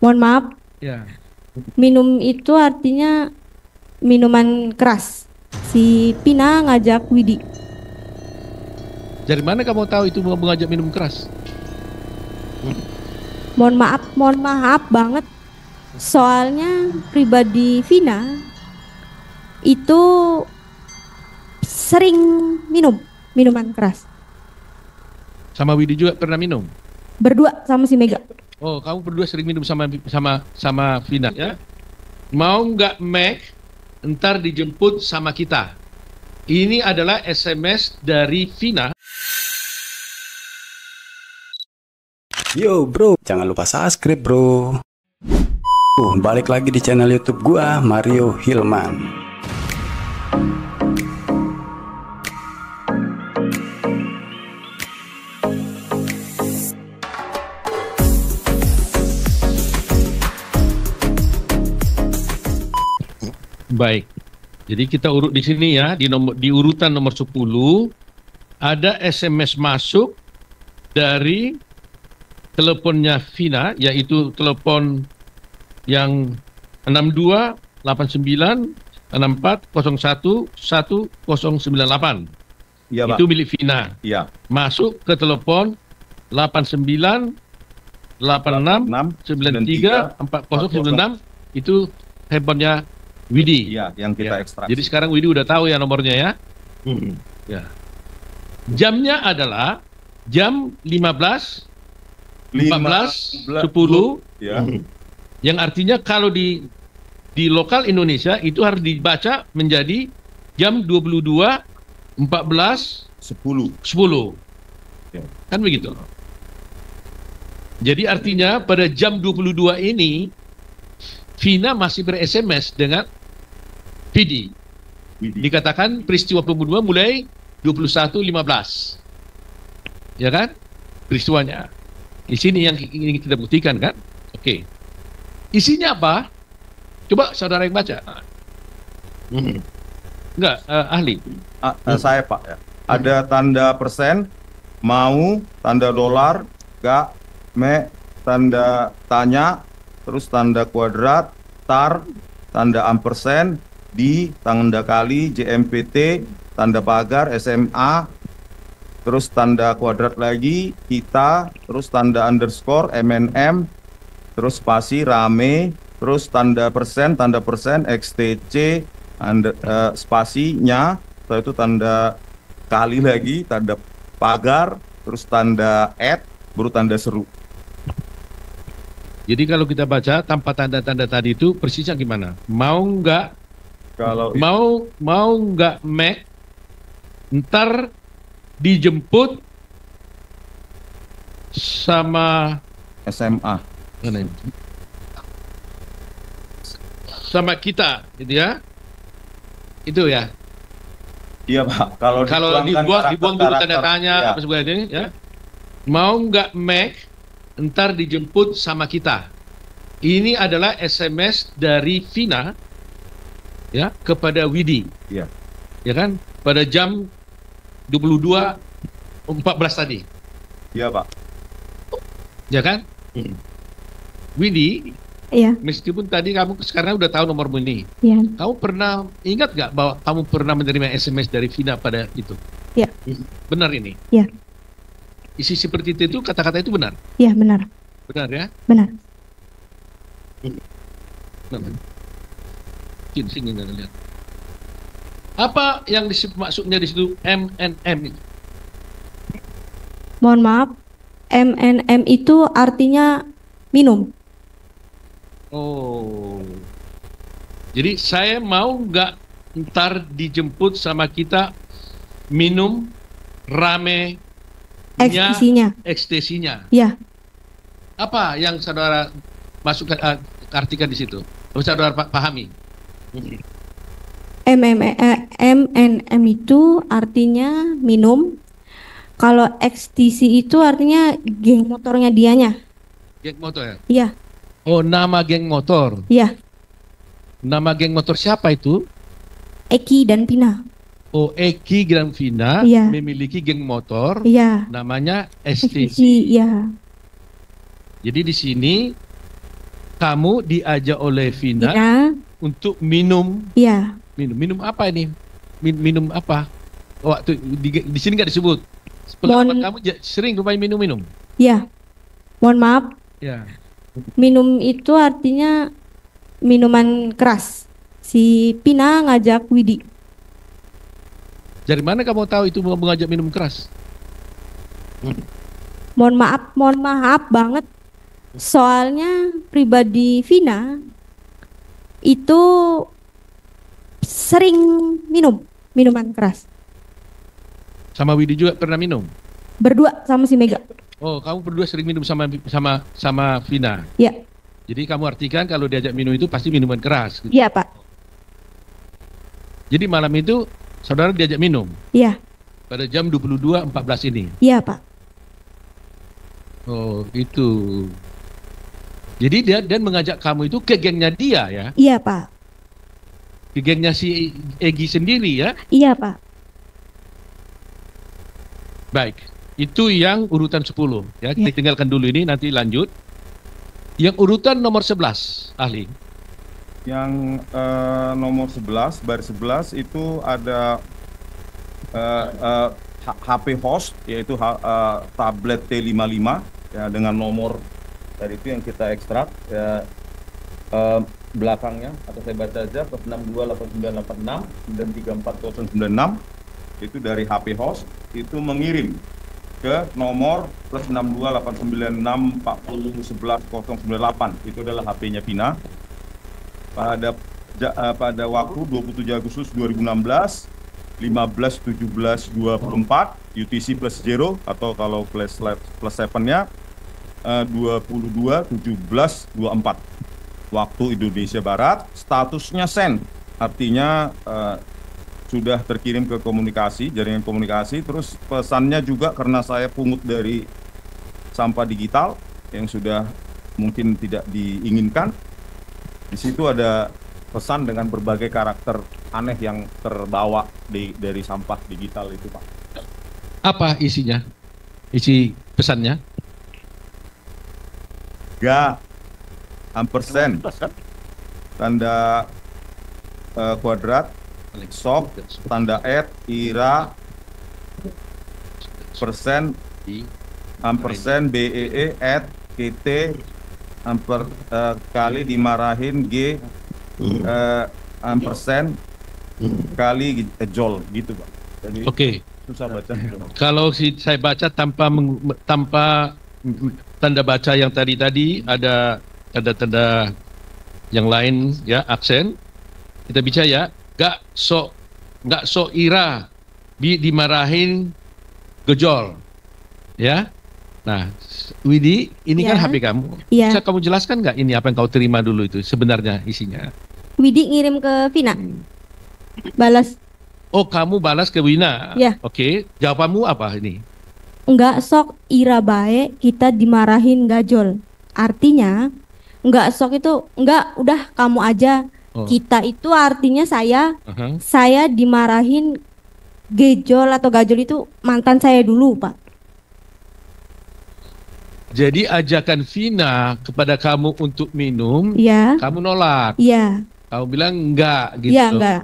Mohon maaf, Ya. minum itu artinya minuman keras. Si Pina ngajak Widi. Dari mana kamu tahu itu mengajak minum keras? Mohon maaf banget. Soalnya pribadi Vina itu sering minum minuman keras. Sama Widi juga pernah minum? Berdua sama si Mega. Oh, kamu berdua sering minum sama Vina ya? Mau nggak Mac? Ntar dijemput sama kita. Ini adalah SMS dari Vina. Yo bro, jangan lupa subscribe bro. Balik lagi di channel YouTube gua, Mario Hilman. Baik. Jadi kita urut di sini ya, di urutan nomor 10 ada SMS masuk dari teleponnya Vina, yaitu telepon yang 628964011098. Iya, Pak. Itu milik Vina. Iya. Masuk ke telepon 8986934096, itu handphonenya Widi. Iya, yang kita ekstraksi. Jadi sekarang Widi udah tahu ya nomornya ya. Ya. Jamnya adalah jam 15:14:10, ya. yang artinya kalau di lokal Indonesia itu harus dibaca menjadi jam 22:14:10. Ya. Kan begitu. Jadi artinya pada jam 22 ini Vina masih ber-SMS dengan Vidi. Dikatakan peristiwa pembunuhan mulai 21:15. Ya kan? Peristiwanya. Di sini yang ingin kita buktikan kan? Oke. Isinya apa? Coba saudara yang baca. Enggak, ahli. Saya, Pak, ya. Ada tanda persen, mau, tanda dolar, gak, me, tanda tanya, terus tanda kuadrat, tar, tanda ampersen, di, tanda kali, JMPT, tanda pagar, SMA, terus tanda kuadrat lagi, kita, terus tanda underscore, MNM, terus spasi, rame, terus tanda persen, XTC, spasinya, setelah itu tanda kali lagi, tanda pagar, terus tanda add, baru tanda seru. Jadi kalau kita baca tanpa tanda-tanda tadi itu persisnya gimana? Mau nggak? Kalau mau nggak Mac? Ntar dijemput sama SMA. Sama kita, gitu ya? Itu ya. Iya, Pak. Kalau dibuang dulu tanda tanya ya. apa sebagainya, ya. Mau nggak Mac? Ntar dijemput sama kita. Ini adalah SMS dari Vina ya kepada Widi. Iya. Ya kan? Pada jam 22:14 tadi. Iya, Pak. Ya kan? Widi, Iya. meskipun tadi kamu sekarang udah tahu nomormu ini. Iya. Kamu pernah ingat nggak bahwa kamu pernah menerima SMS dari Vina pada itu? Iya. Benar ini? Iya. Isi seperti itu, kata-kata itu benar? Iya, benar. Benar ya? Benar. Sini nggak lihat. Apa yang maksudnya di situ MNM itu? Mohon maaf, MNM itu artinya minum. Oh. Jadi saya mau nggak ntar dijemput sama kita minum rame ekstasinya. Iya. Apa yang saudara masukkan artikan di situ? Saudara pahami? MNM itu artinya minum. Kalau ekstasi itu artinya geng motornya dianya. Geng motor ya? Iya. Oh, nama geng motor. Iya. Nama geng motor siapa itu? Eki dan Pina. Oh, Eki dan Vina Iya. memiliki geng motor. Iya. Namanya STC. Iya. Jadi di sini kamu diajak oleh Vina Iya, untuk minum. iya, Minum apa ini? Minum apa? Waktu di sini nggak disebut. Pengalaman kamu sering rupanya minum-minum. iya. Mohon maaf, Ya. minum itu artinya minuman keras. Si Pina ngajak Widi. Dari mana kamu tahu itu mau mengajak minum keras? Mohon maaf banget. Soalnya pribadi Vina itu sering minum minuman keras. Sama Widi juga pernah minum? Berdua sama si Mega. Oh, kamu berdua sering minum sama Vina. Iya, Jadi kamu artikan kalau diajak minum itu pasti minuman keras. Gitu. iya Pak. Jadi malam itu saudara diajak minum Iya, pada jam 22.14 ini. iya Pak. Oh, itu. Jadi dia dan mengajak kamu itu ke gengnya dia ya, Iya Pak. ke gengnya si Egi sendiri ya. Iya Pak. Baik, itu yang urutan 10 ya. Kita tinggalkan dulu ini, nanti lanjut. Yang urutan nomor 11, ahli. Yang nomor 11, baris 11 itu ada HP host, yaitu tablet T55 ya, dengan nomor dari itu yang kita ekstrak ya, belakangnya atau saya baca aja plus 628986 dan 34096 itu dari HP host, itu mengirim ke nomor plus 62896401198. Itu adalah HP-nya Vina pada waktu 27 Agustus 2016 15:17:24 UTC plus 0 atau kalau plus 7-nya 22:17:24 waktu Indonesia Barat. Statusnya send, artinya sudah terkirim ke komunikasi, jaringan komunikasi. Terus pesannya juga karena saya pungut dari sampah digital yang sudah mungkin tidak diinginkan. Di situ ada pesan dengan berbagai karakter aneh yang terbawa dari sampah digital itu, Pak. Apa isinya? Isi pesannya? Ga, ampersand, tanda kuadrat, sok, tanda ira, persen, ampersand, BEE, KT, kali dimarahin G, ampersand, kali jol, gitu Pak. Jadi Oke. susah baca. Kalau saya baca tanpa tanda baca yang tadi ada tanda-tanda yang lain ya, aksen. Kita bicara ya, gak sok ira dimarahin gejol. Ya. Nah, Widi, ini kan Ya. HP kamu. Iya. Bisa kamu jelaskan nggak ini apa yang kau terima dulu itu sebenarnya isinya? Widi ngirim ke Vina. Balas, Oh, kamu balas ke Wina. Ya. Oke, jawabanmu apa ini? enggak sok ira bae kita dimarahin gajol. Artinya, enggak sok itu enggak, udah kamu aja. Oh. Kita itu artinya saya Aha. saya dimarahin gejol atau gajol itu mantan saya dulu, Pak. Jadi ajakan Vina kepada kamu untuk minum, Iya. kamu nolak. Iya. Kamu bilang enggak gitu. Iya, enggak.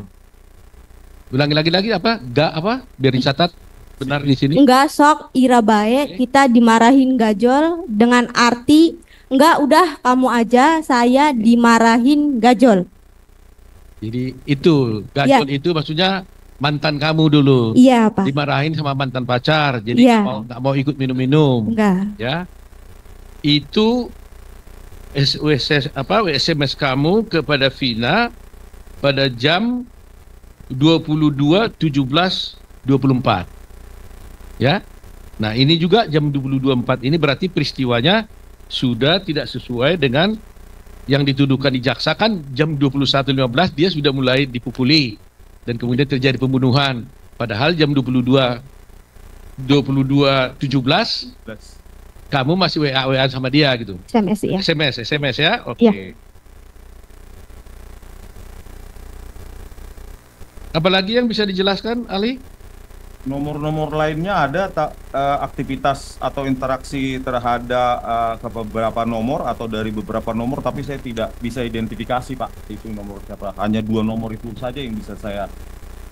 Ulangi lagi apa? Enggak apa? Biar dicatat benar di sini. Enggak sok ira bae kita dimarahin gajol dengan arti enggak, udah kamu aja, saya dimarahin gajol. Jadi itu gajol itu maksudnya mantan kamu dulu. Iya, Pak. Dimarahin sama mantan pacar. Jadi Iya. nggak mau ikut minum-minum. Enggak. Ya. Itu SMS kamu kepada Vina pada jam 22:17:24. Ya. Nah, ini juga jam 22:04 ini berarti peristiwanya sudah tidak sesuai dengan yang dituduhkan di jaksa. Kan jam 21:15 dia sudah mulai dipukuli dan kemudian terjadi pembunuhan. Padahal jam 22:17 kamu masih WA sama dia gitu. SMS ya. SMS ya. Oke. Iya. Apalagi yang bisa dijelaskan, Ali? Nomor-nomor lainnya ada tak aktivitas atau interaksi terhadap ke beberapa nomor atau dari beberapa nomor, tapi saya tidak bisa identifikasi Pak itu nomor siapa. Hanya 2 nomor itu saja yang bisa saya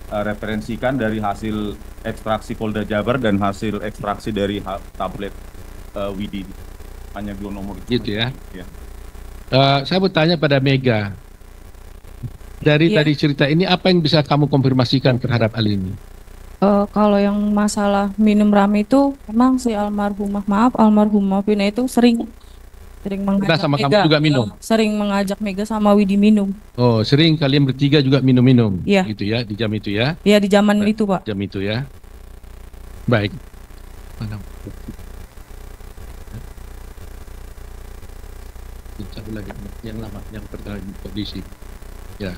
referensikan dari hasil ekstraksi Polda Jabar dan hasil ekstraksi dari tablet Widi. Hanya 2 nomor itu. Gitu ya. Ya. Saya bertanya pada Mega. Dari Iya. tadi cerita ini apa yang bisa kamu konfirmasikan terhadap hal ini? Kalau yang masalah minum rame itu emang si almarhumah Vina itu sering mengajak sama kamu Mega, juga minum? sering mengajak Mega sama Widi minum. Oh, sering kalian bertiga juga minum-minum? Iya. Gitu ya, di jam itu ya? Ya di zaman itu Pak. Jam itu ya. Baik. Mana? Satu lagi, yang lama, yang pertama kondisi. Ya.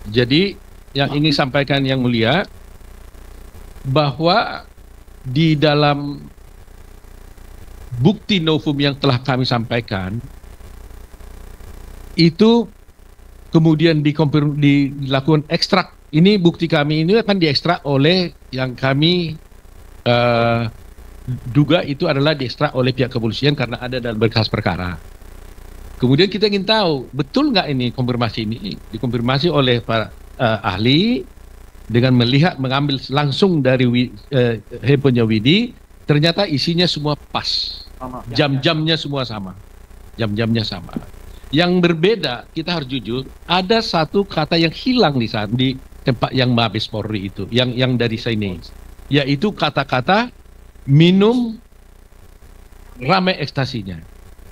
Jadi yang ingin sampaikan Yang Mulia bahwa di dalam bukti novum yang telah kami sampaikan itu kemudian dilakukan ekstrak. Ini bukti kami ini akan diekstrak oleh yang kami duga itu adalah diekstrak oleh pihak kepolisian karena ada dalam berkas perkara. Kemudian kita ingin tahu betul nggak ini konfirmasi ini dikonfirmasi oleh para ahli dengan mengambil langsung dari handphonenya Widi, ternyata isinya semua pas, jam-jamnya semua sama, jam-jamnya sama. Yang berbeda, kita harus jujur, ada satu kata yang hilang di tempat yang Mabes Polri itu, yang dari sini, yaitu kata-kata minum rame ekstasinya.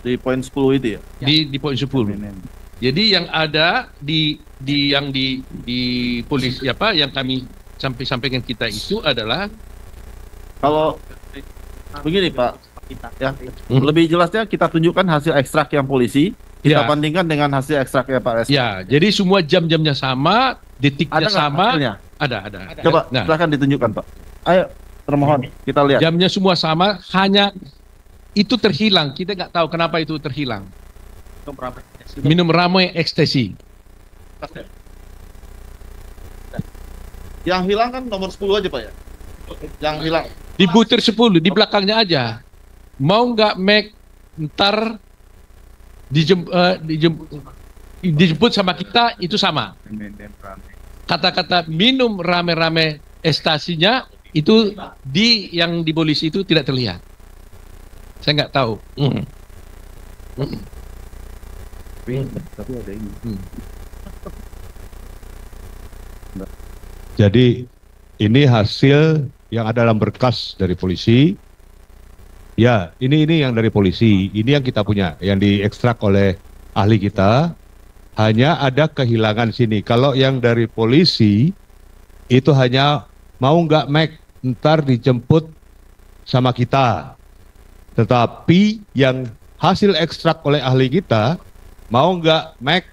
Di poin 10 itu ya? Di poin 10. Jadi yang ada di polisi apa yang kami sampaikan kita itu adalah Kalau begini Pak, ya lebih jelasnya kita tunjukkan hasil ekstrak yang polisi, kita Ya. bandingkan dengan hasil ekstrak yang Pak SK. ya, jadi semua jam-jamnya sama, detiknya Ada nggak sama, hasilnya? ada. Coba Nah, silakan ditunjukkan Pak. Ayo, termohon kita lihat. jamnya semua sama, hanya itu terhilang. Kita nggak tahu kenapa itu terhilang. Minum ramai ekstasi. Yang hilang kan nomor 10 aja Pak ya? Yang hilang. Di butir 10, di belakangnya aja. Mau nggak Mac ntar dijemput sama kita itu sama. Kata-kata minum rame-rame ekstasinya itu yang di polisi itu tidak terlihat. Saya nggak tahu. Jadi ini hasil yang ada dalam berkas dari polisi. Ya, ini yang dari polisi. Ini yang kita punya, yang diekstrak oleh ahli kita. Hanya ada kehilangan sini. Kalau yang dari polisi itu hanya mau nggak Mac ntar dijemput sama kita. Tetapi yang hasil ekstrak oleh ahli kita mau nggak Mac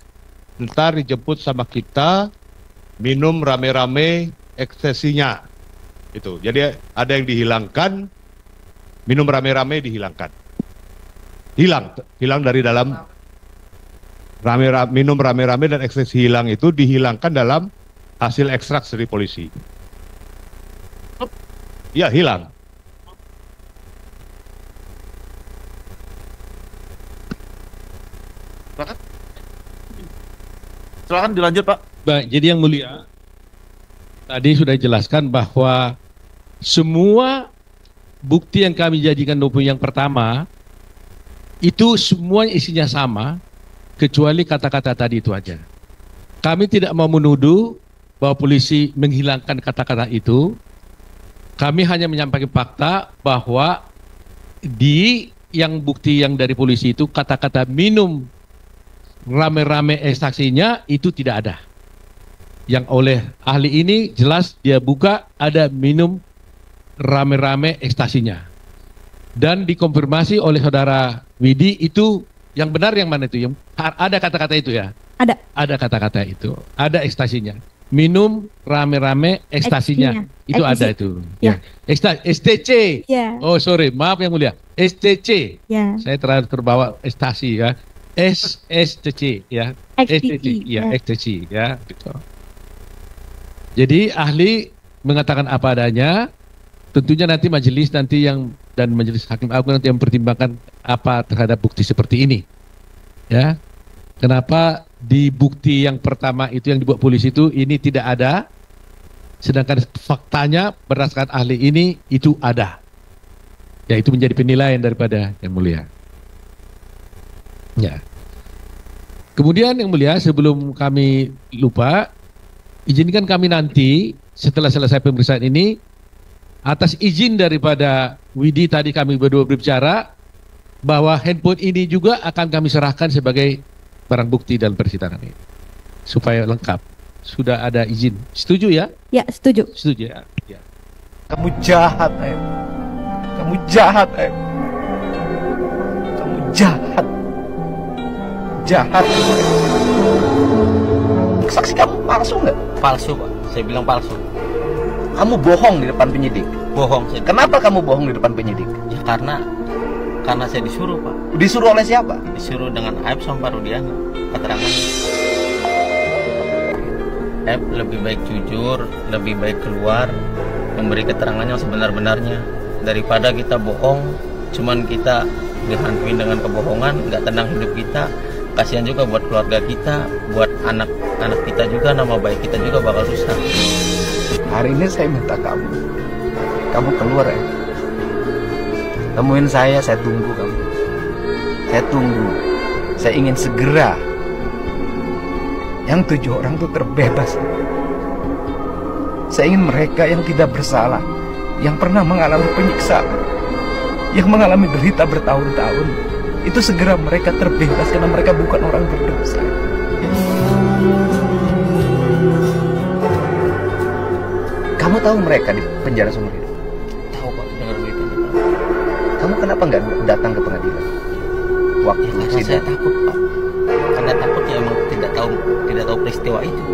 ntar dijemput sama kita minum rame-rame ekstasinya. Itu. Jadi ada yang dihilangkan, minum rame-rame dihilangkan. Hilang dari dalam minum rame-rame dan ekstasi hilang itu dihilangkan dalam hasil ekstrak dari polisi. Ya, hilang. Silakan dilanjut Pak. Baik, jadi Yang Mulia, tadi sudah dijelaskan bahwa semua bukti yang kami jadikan novum yang pertama itu semua isinya sama kecuali kata-kata tadi itu aja. Kami tidak mau menuduh bahwa polisi menghilangkan kata-kata itu. Kami hanya menyampaikan fakta bahwa bukti yang dari polisi itu kata-kata minum rame-rame ekstasinya itu tidak ada. Yang oleh ahli ini jelas dia buka ada minum rame-rame ekstasinya. Dan dikonfirmasi oleh saudara Widi itu yang benar yang mana itu? Yang ada kata-kata itu ya? Ada. Ada kata-kata itu. Ada ekstasinya. Minum rame-rame ekstasinya. Itu Ekstasi. ada itu. Ya. STC. Ya. Oh sorry, maaf Yang Mulia. STC. Ya. Saya terbawa ekstasi ya. STC ya. XTC, ya, ya. XTC ya gitu. Jadi ahli mengatakan apa adanya. Tentunya nanti majelis dan majelis hakim agung nanti yang mempertimbangkan apa terhadap bukti seperti ini. Ya. Kenapa di bukti yang pertama itu yang dibuat polisi itu ini tidak ada, sedangkan faktanya berdasarkan ahli ini itu ada. Ya, itu menjadi penilaian daripada Yang Mulia. Ya. Kemudian Yang Mulia, sebelum kami lupa, izinkan kami nanti setelah selesai pemeriksaan ini, atas izin daripada Widi tadi kami berdua berbicara bahwa handphone ini juga akan kami serahkan sebagai barang bukti dalam persidangan ini supaya lengkap. Sudah ada izin. Setuju ya? Ya, setuju. Setuju ya. Ya. Kamu jahat, Em. Kamu jahat, Em. Kamu jahat. Jahat. Saksi kamu palsu nggak? Palsu, Pak. Saya bilang palsu. Kamu bohong di depan penyidik. Bohong. Kenapa kamu bohong di depan penyidik? Ya karena saya disuruh, Pak. Disuruh oleh siapa? Disuruh dengan Aib sama Rudiana. Keterangan. Aib lebih baik jujur, lebih baik keluar, memberi keterangan yang sebenar-benarnya daripada kita bohong, cuman kita dihantuin dengan kebohongan, nggak tenang hidup kita. Kasihan juga buat keluarga kita, buat anak-anak kita juga, nama baik kita juga bakal rusak. Hari ini saya minta kamu keluar, ya. Temuin saya tunggu kamu. Saya tunggu. Saya ingin segera yang 7 orang itu terbebas. Saya ingin mereka yang tidak bersalah, yang pernah mengalami penyiksaan, yang mengalami derita bertahun-tahun, itu segera mereka terbebas karena mereka bukan orang berdosa. Kamu tahu mereka di penjara seumur hidup? Tahu, Pak, dengar berita. Kamu kenapa nggak datang ke pengadilan? Waktu Ya, karena saya takut, Pak. Karena takut ya emang tidak tahu peristiwa itu.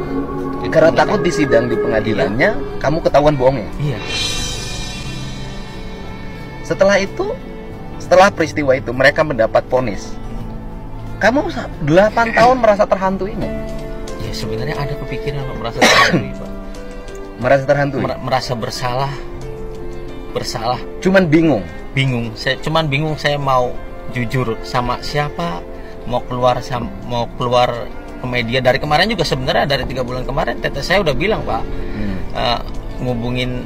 Karena takut di sidang di pengadilannya, kamu ketahuan bohongnya. Iya. Setelah peristiwa itu mereka mendapat vonis. Kamu 8 tahun merasa terhantuinya. Ya sebenarnya ada kepikiran Pak, merasa terhantui, Pak. Merasa terhantui. Merasa bersalah. Cuman bingung. Saya cuman bingung, saya mau jujur sama siapa, mau keluar ke media. Dari kemarin juga sebenarnya dari 3 bulan kemarin teteh saya udah bilang, Pak, ngubungin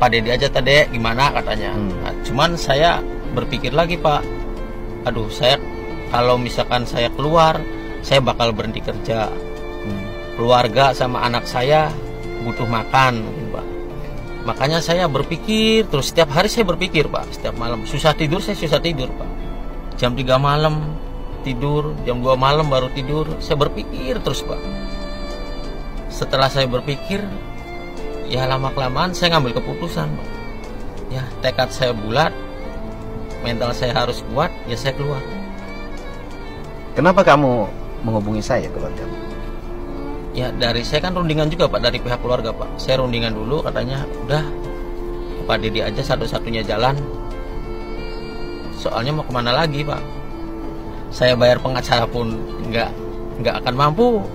Pak Dedi aja tadi gimana katanya. Nah, cuman saya berpikir lagi, Pak, aduh, saya kalau misalkan saya keluar, saya bakal berhenti kerja. Keluarga sama anak saya butuh makan, Pak. Makanya saya berpikir terus, setiap hari saya berpikir, Pak. Setiap malam susah tidur, Pak. Jam 3 malam tidur, jam 2 malam baru tidur. Saya berpikir terus, Pak. Setelah saya berpikir, ya lama-kelamaan saya ngambil keputusan, Pak. Ya, tekad saya bulat, mental saya harus kuat, ya saya keluar. Kenapa kamu menghubungi saya, keluarga? Ya dari saya kan rundingan juga, Pak, dari pihak keluarga, Pak. Saya rundingan dulu, katanya udah Pak Dedi aja satu-satunya jalan. Soalnya mau kemana lagi, Pak? Saya bayar pengacara pun nggak akan mampu.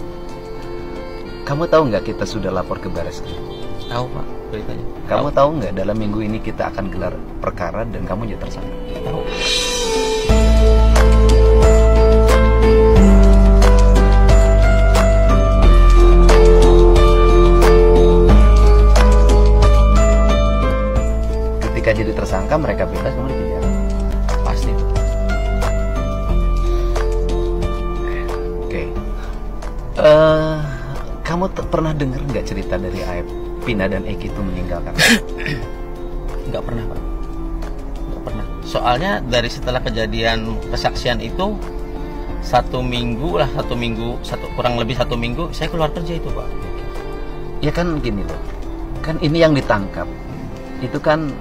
Kamu tahu nggak kita sudah lapor ke Bareskrim? Tahu, Pak, beritanya. Kamu tahu nggak dalam minggu ini kita akan gelar perkara dan kamu jadi tersangka? Tahu. Ketika jadi tersangka mereka bebas, kamu di penjara. Pasti. Oke. Kamu pernah dengar nggak cerita dari Aib, Pina dan Eki itu meninggalkan? Nggak pernah, Pak. Nggak pernah. Soalnya dari setelah kejadian kesaksian itu kurang lebih satu minggu saya keluar kerja itu, Pak. Ya kan gini loh, kan ini yang ditangkap itu kan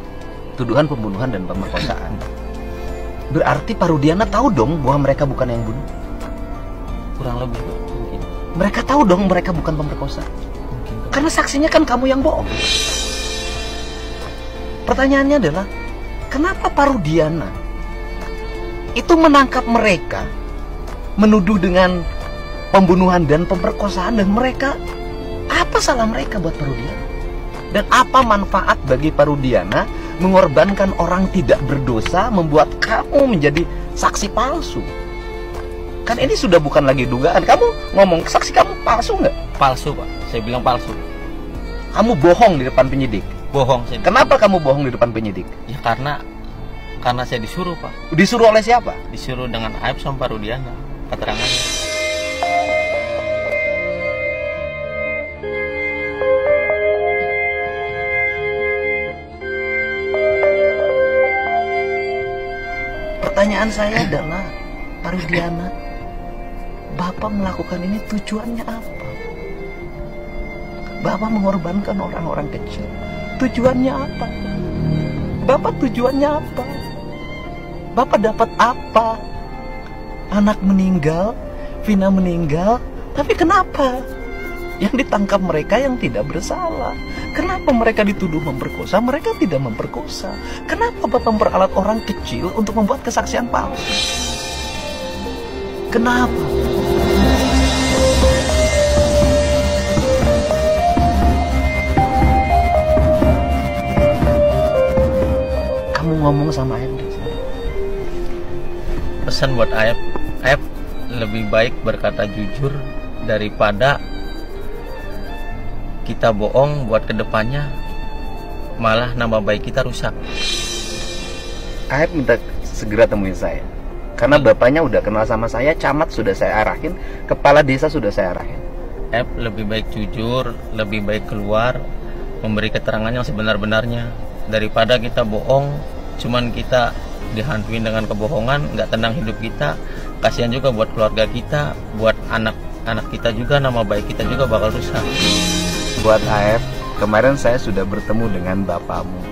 tuduhan pembunuhan dan pemerkosaan. Berarti Pak Rudiana tahu dong bahwa mereka bukan yang bunuh. Kurang lebih, Pak. Mungkin. Mereka tahu dong mereka bukan pemerkosa. Mungkin, Pak. Karena saksinya kan kamu yang bohong. Pertanyaannya adalah, kenapa Pak Rudiana itu menangkap mereka, menuduh dengan pembunuhan dan pemerkosaan, dan mereka, apa salah mereka buat Pak Rudiana? Dan apa manfaat bagi Parudiana mengorbankan orang tidak berdosa, membuat kamu menjadi saksi palsu? Kan ini sudah bukan lagi dugaan. Kamu ngomong saksi kamu palsu nggak? Palsu, Pak. Saya bilang palsu. Kamu bohong di depan penyidik. Bohong saya. Kenapa kamu bohong di depan penyidik? Ya karena saya disuruh, Pak. Disuruh oleh siapa? Disuruh dengan Aib sama Parudiana keterangannya. Pertanyaan saya adalah, Parudiana, Bapak melakukan ini tujuannya apa? Bapak mengorbankan orang-orang kecil. Tujuannya apa? Bapak tujuannya apa? Bapak dapat apa? Anak meninggal, Vina meninggal, tapi kenapa? Yang ditangkap mereka yang tidak bersalah. Kenapa mereka dituduh memperkosa? Mereka tidak memperkosa. Kenapa Bapak memperalat orang kecil untuk membuat kesaksian palsu? Kenapa? Kamu ngomong sama Aib. Pesan buat Aib, Aib lebih baik berkata jujur daripada kita bohong buat kedepannya malah nama baik kita rusak. Aib minta segera temuin saya. Karena bapaknya udah kenal sama saya, camat sudah saya arahin, kepala desa sudah saya arahin. Aib lebih baik jujur, lebih baik keluar, memberi keterangan yang sebenar-benarnya daripada kita bohong, cuman kita dihantuin dengan kebohongan, nggak tenang hidup kita. Kasihan juga buat keluarga kita, buat anak-anak kita juga, nama baik kita juga bakal rusak. Buat Aib, kemarin saya sudah bertemu dengan bapakmu.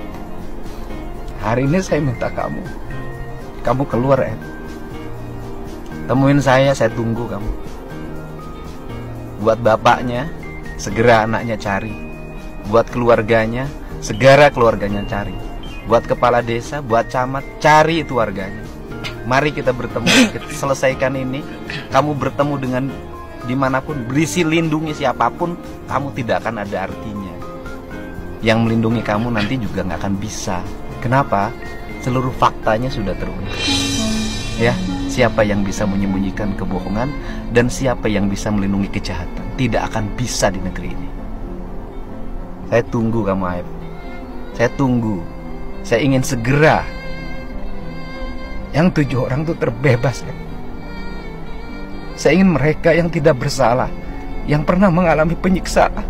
Hari ini saya minta kamu keluar, Aib. Temuin saya tunggu kamu. Buat bapaknya, segera anaknya cari. Buat keluarganya, segera keluarganya cari. Buat kepala desa, buat camat, cari itu warganya. Mari kita bertemu, kita selesaikan ini. Kamu bertemu dengan dimanapun, berisi lindungi siapapun, kamu tidak akan ada artinya. Yang melindungi kamu nanti juga nggak akan bisa. Kenapa? Seluruh faktanya sudah terungkap. Ya, siapa yang bisa menyembunyikan kebohongan dan siapa yang bisa melindungi kejahatan tidak akan bisa di negeri ini. Saya tunggu kamu, Aib. Saya tunggu. Saya ingin segera yang 7 orang itu terbebas, Aib. Saya ingin mereka yang tidak bersalah, yang pernah mengalami penyiksaan,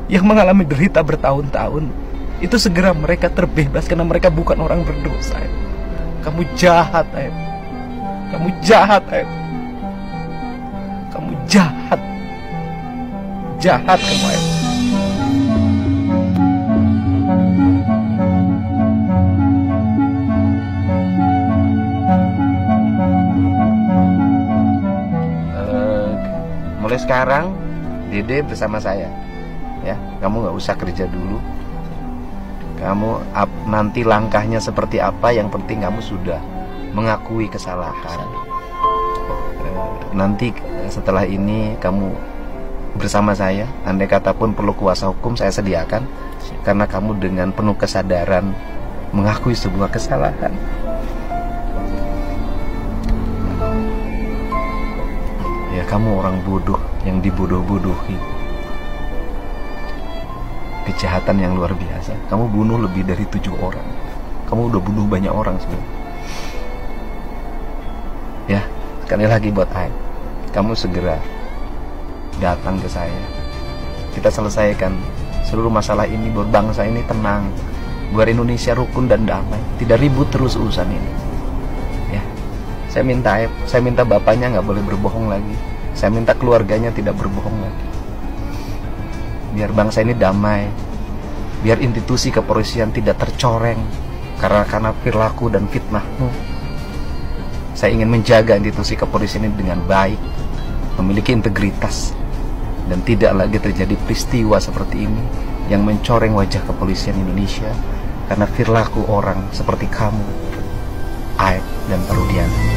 yang mengalami derita bertahun-tahun, itu segera mereka terbebas karena mereka bukan orang berdosa, Aib. Kamu jahat, Aib. Kamu jahat, Aib. Kamu jahat. Jahat kamu, Aib. Mulai sekarang Dede bersama saya. Ya, kamu nggak usah kerja dulu. Kamu nanti langkahnya seperti apa, yang penting kamu sudah mengakui kesalahan. Nanti setelah ini kamu bersama saya, andai kata pun perlu kuasa hukum saya sediakan, karena kamu dengan penuh kesadaran mengakui sebuah kesalahan. Ya, kamu orang bodoh yang dibodoh-bodohi. Kejahatan yang luar biasa. Kamu bunuh lebih dari 7 orang. Kamu udah bunuh banyak orang sebenarnya. Ya, sekali lagi buat Aib, kamu segera datang ke saya. Kita selesaikan seluruh masalah ini, buat bangsa ini tenang, buat Indonesia rukun dan damai, tidak ribut terus urusan ini. Ya, saya minta Aib, saya minta bapaknya nggak boleh berbohong lagi, saya minta keluarganya tidak berbohong lagi. Biar bangsa ini damai, biar institusi kepolisian tidak tercoreng karena perilaku dan fitnahmu. Saya ingin menjaga institusi kepolisian ini dengan baik, memiliki integritas, dan tidak lagi terjadi peristiwa seperti ini yang mencoreng wajah kepolisian Indonesia karena perilaku orang seperti kamu, Aib dan Parudiana.